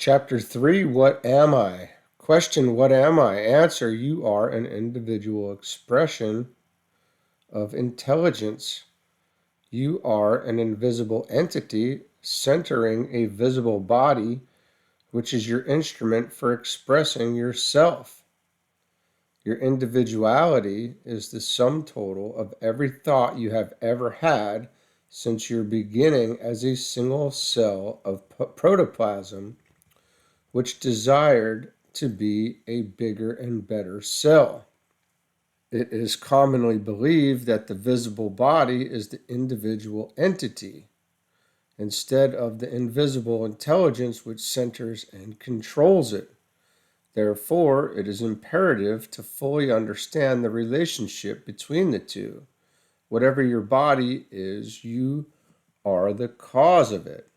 Chapter 3, What Am I? Question, what am I? Answer, you are an individual expression of intelligence. You are an invisible entity centering a visible body, which is your instrument for expressing yourself. Your individuality is the sum total of every thought you have ever had since your beginning as a single cell of protoplasm, which desired to be a bigger and better cell. It is commonly believed that the visible body is the individual entity, instead of the invisible intelligence which centers and controls it. Therefore, it is imperative to fully understand the relationship between the two. Whatever your body is, you are the cause of it.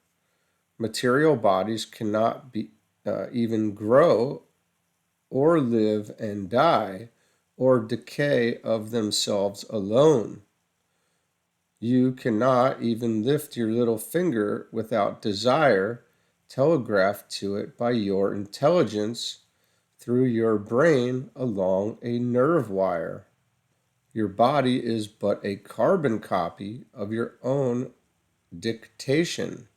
Material bodies cannot be even grow or live and die or decay of themselves alone. You cannot even lift your little finger without desire, telegraphed to it by your intelligence through your brain along a nerve wire. Your body is but a carbon copy of your own dictation.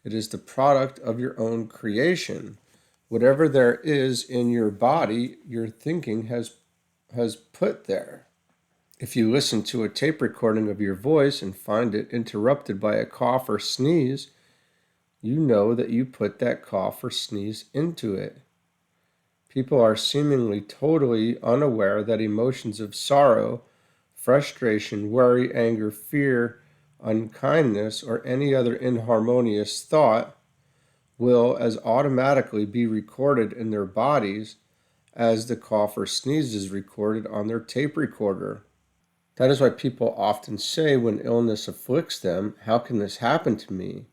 It is the product of your own creation. Whatever there is in your body, your thinking has put there. If you listen to a tape recording of your voice and find it interrupted by a cough or sneeze, you know that you put that cough or sneeze into it. People are seemingly totally unaware that emotions of sorrow, frustration, worry, anger, fear, unkindness, or any other inharmonious thought will as automatically be recorded in their bodies as the cough or sneeze is recorded on their tape recorder. That is why people often say when illness afflicts them, "How can this happen to me?"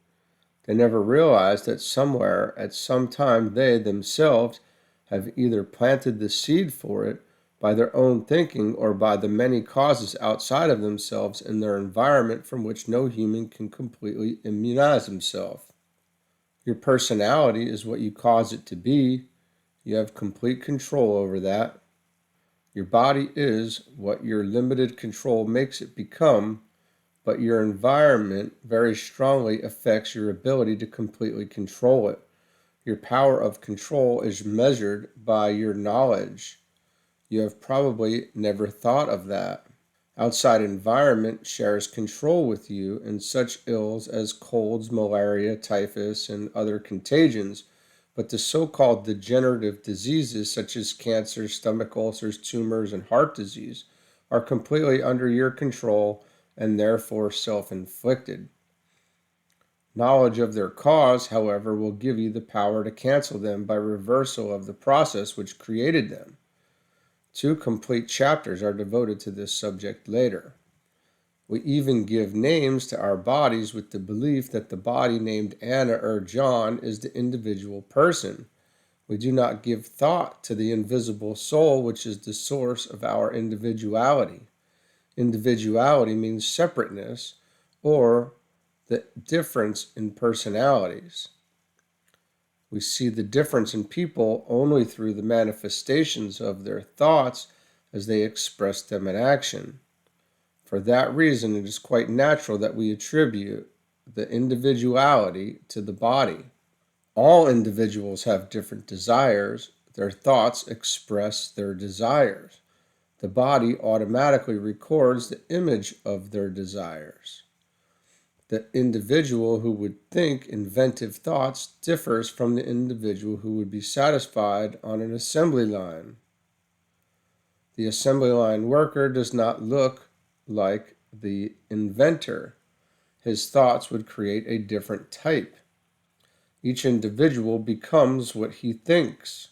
They never realize that somewhere, at some time, they themselves have either planted the seed for it by their own thinking or by the many causes outside of themselves in their environment from which no human can completely immunize himself. Your personality is what you cause it to be. You have complete control over that. Your body is what your limited control makes it become, but your environment very strongly affects your ability to completely control it. Your power of control is measured by your knowledge. You have probably never thought of that. Outside environment shares control with you in such ills as colds, malaria, typhus, and other contagions, but the so-called degenerative diseases such as cancer, stomach ulcers, tumors, and heart disease are completely under your control and therefore self-inflicted. Knowledge of their cause, however, will give you the power to cancel them by reversal of the process which created them. 2 complete chapters are devoted to this subject later. We even give names to our bodies with the belief that the body named Anna or John is the individual person. We do not give thought to the invisible soul, which is the source of our individuality. Individuality means separateness or the difference in personalities. We see the difference in people only through the manifestations of their thoughts as they express them in action. For that reason, it is quite natural that we attribute the individuality to the body. All individuals have different desires. Their thoughts express their desires. The body automatically records the image of their desires. The individual who would think inventive thoughts differs from the individual who would be satisfied on an assembly line. The assembly line worker does not look like the inventor. His thoughts would create a different type. Each individual becomes what he thinks.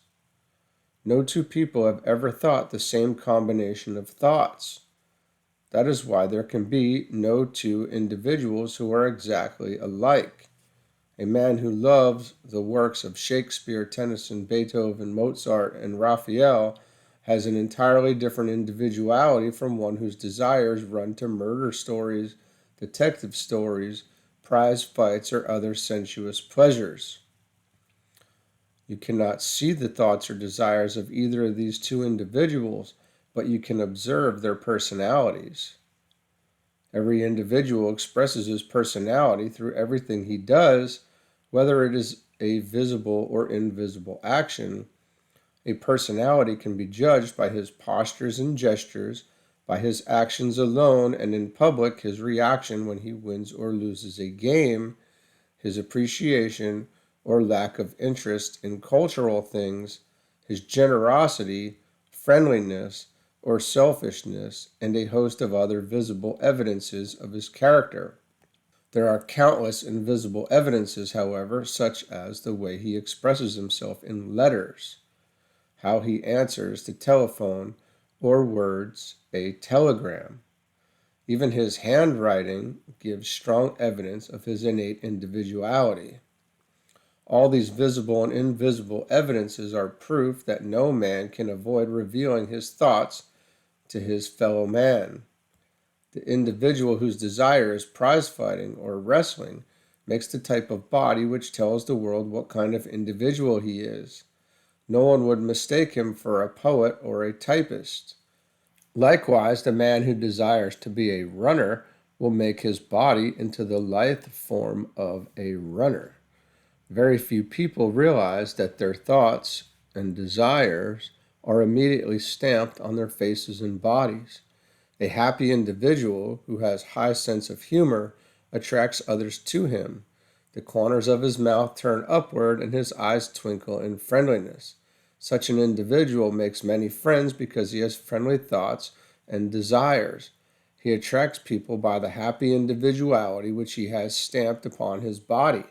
No two people have ever thought the same combination of thoughts. That is why there can be no two individuals who are exactly alike. A man who loves the works of Shakespeare, Tennyson, Beethoven, Mozart, and Raphael has an entirely different individuality from one whose desires run to murder stories, detective stories, prize fights, or other sensuous pleasures. You cannot see the thoughts or desires of either of these two individuals, but you can observe their personalities. Every individual expresses his personality through everything he does, whether it is a visible or invisible action. A personality can be judged by his postures and gestures, by his actions alone, and in public, his reaction when he wins or loses a game, his appreciation or lack of interest in cultural things, his generosity, friendliness, or selfishness, and a host of other visible evidences of his character. There are countless invisible evidences, however, such as the way he expresses himself in letters, how he answers the telephone, or words a telegram. Even his handwriting gives strong evidence of his innate individuality. All these visible and invisible evidences are proof that no man can avoid revealing his thoughts to his fellow man. The individual whose desire is prize fighting or wrestling makes the type of body which tells the world what kind of individual he is. No one would mistake him for a poet or a typist. Likewise, the man who desires to be a runner will make his body into the lithe form of a runner. Very few people realize that their thoughts and desires are immediately stamped on their faces and bodies. A happy individual who has high sense of humor attracts others to him. The corners of his mouth turn upward and his eyes twinkle in friendliness. Such an individual makes many friends because he has friendly thoughts and desires. He attracts people by the happy individuality which he has stamped upon his body.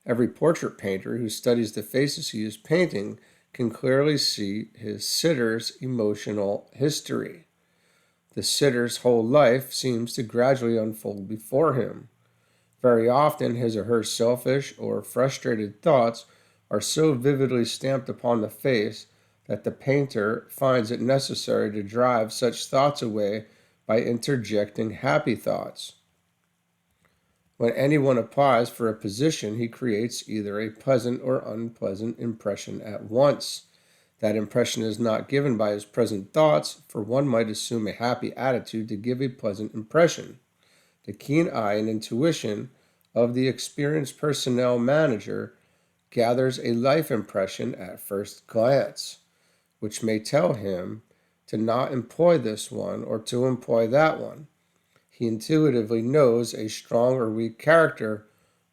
Every portrait painter who studies the faces he is painting can clearly see his sitter's emotional history. The sitter's whole life seems to gradually unfold before him. Very often, his or her selfish or frustrated thoughts are so vividly stamped upon the face that the painter finds it necessary to drive such thoughts away by interjecting happy thoughts. When anyone applies for a position, he creates either a pleasant or unpleasant impression at once. That impression is not given by his present thoughts, for one might assume a happy attitude to give a pleasant impression. The keen eye and intuition of the experienced personnel manager gathers a life impression at first glance, which may tell him to not employ this one or to employ that one. He intuitively knows a strong or weak character,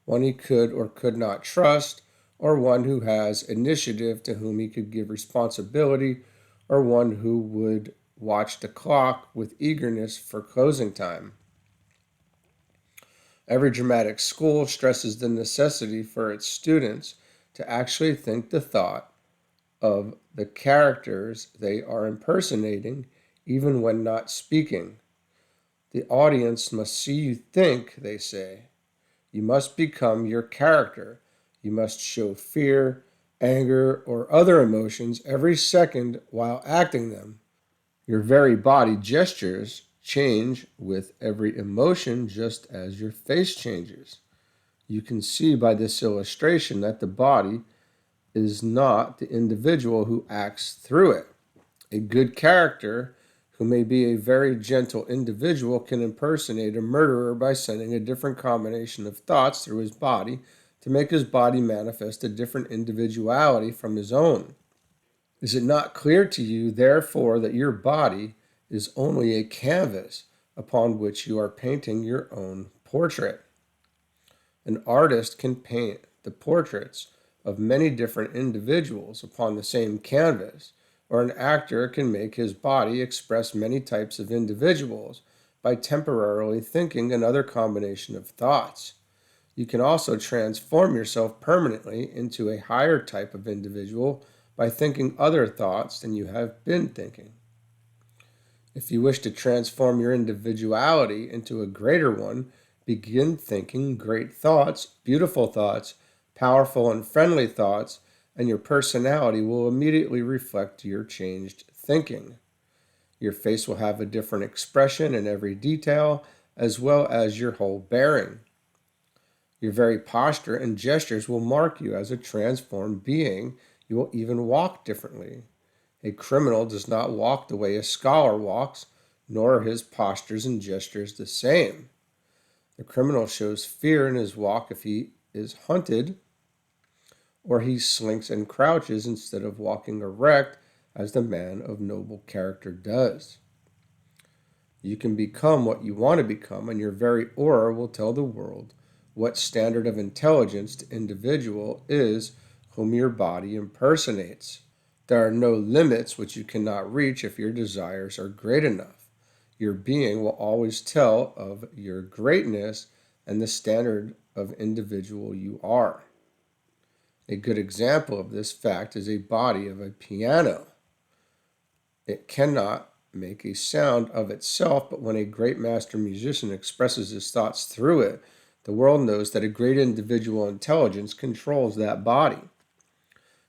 one he could or could not trust, or one who has initiative to whom he could give responsibility, or one who would watch the clock with eagerness for closing time. Every dramatic school stresses the necessity for its students to actually think the thought of the characters they are impersonating, even when not speaking. The audience must see you think, they say. You must become your character. You must show fear, anger, or other emotions every second while acting them. Your very body gestures change with every emotion just as your face changes. You can see by this illustration that the body is not the individual who acts through it. A good character, who may be a very gentle individual, can impersonate a murderer by sending a different combination of thoughts through his body to make his body manifest a different individuality from his own. Is it not clear to you, therefore, that your body is only a canvas upon which you are painting your own portrait? An artist can paint the portraits of many different individuals upon the same canvas, or an actor can make his body express many types of individuals by temporarily thinking another combination of thoughts. You can also transform yourself permanently into a higher type of individual by thinking other thoughts than you have been thinking. If you wish to transform your individuality into a greater one, begin thinking great thoughts, beautiful thoughts, powerful and friendly thoughts, and your personality will immediately reflect your changed thinking. Your face will have a different expression in every detail, as well as your whole bearing. Your very posture and gestures will mark you as a transformed being. You will even walk differently. A criminal does not walk the way a scholar walks, nor are his postures and gestures the same. The criminal shows fear in his walk if he is hunted, or he slinks and crouches instead of walking erect as the man of noble character does. You can become what you want to become, and your very aura will tell the world what standard of intelligence the individual is whom your body impersonates. There are no limits which you cannot reach if your desires are great enough. Your being will always tell of your greatness and the standard of individual you are. A good example of this fact is a body of a piano. It cannot make a sound of itself, but when a great master musician expresses his thoughts through it, the world knows that a great individual intelligence controls that body.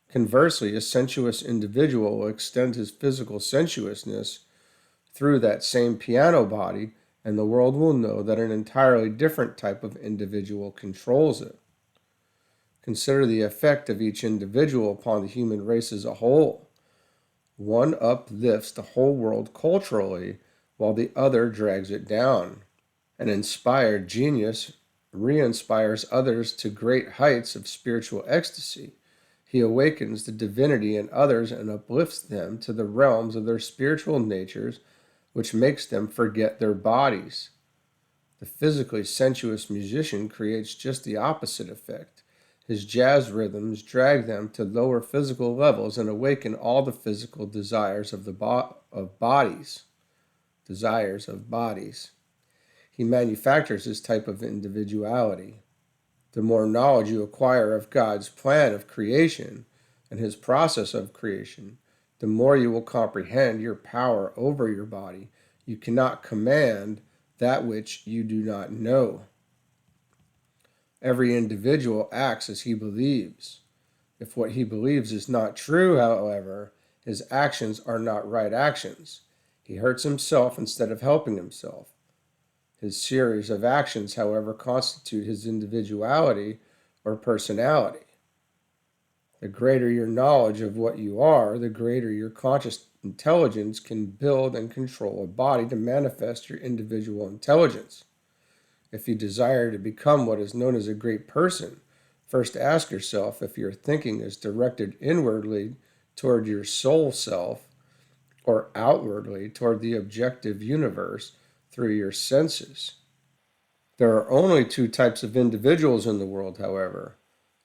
Conversely, a sensuous individual will extend his physical sensuousness through that same piano body, and the world will know that an entirely different type of individual controls it. Consider the effect of each individual upon the human race as a whole. One uplifts the whole world culturally, while the other drags it down. An inspired genius re-inspires others to great heights of spiritual ecstasy. He awakens the divinity in others and uplifts them to the realms of their spiritual natures, which makes them forget their bodies. The physically sensuous musician creates just the opposite effect. His jazz rhythms drag them to lower physical levels and awaken all the physical desires of bodies. Desires of bodies. He manufactures this type of individuality. The more knowledge you acquire of God's plan of creation and his process of creation, the more you will comprehend your power over your body. You cannot command that which you do not know. Every individual acts as he believes. If what he believes is not true, however, his actions are not right actions. He hurts himself instead of helping himself. His series of actions, however, constitute his individuality or personality. The greater your knowledge of what you are, the greater your conscious intelligence can build and control a body to manifest your individual intelligence. If you desire to become what is known as a great person, first ask yourself if your thinking is directed inwardly toward your soul self or outwardly toward the objective universe through your senses. There are only two types of individuals in the world, however: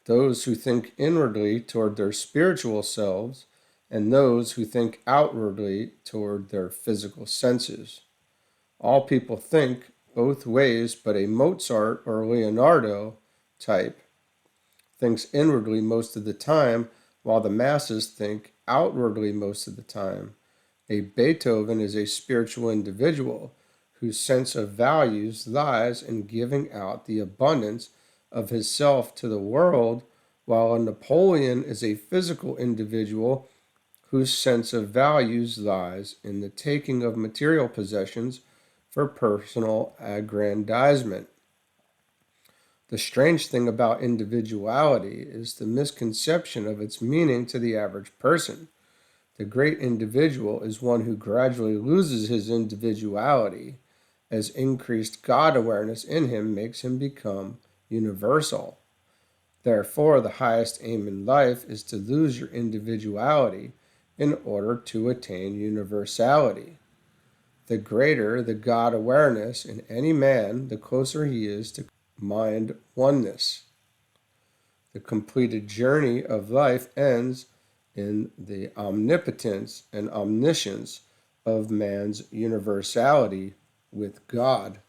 those who think inwardly toward their spiritual selves, and those who think outwardly toward their physical senses. All people think both ways, but a Mozart or Leonardo type thinks inwardly most of the time, while the masses think outwardly most of the time. A Beethoven is a spiritual individual whose sense of values lies in giving out the abundance of his self to the world, while a Napoleon is a physical individual whose sense of values lies in the taking of material possessions for personal aggrandizement. The strange thing about individuality is the misconception of its meaning to the average person. The great individual is one who gradually loses his individuality, as increased God awareness in him makes him become universal. Therefore, the highest aim in life is to lose your individuality in order to attain universality. The greater the God awareness in any man, the closer he is to mind oneness. The completed journey of life ends in the omnipotence and omniscience of man's universality with God.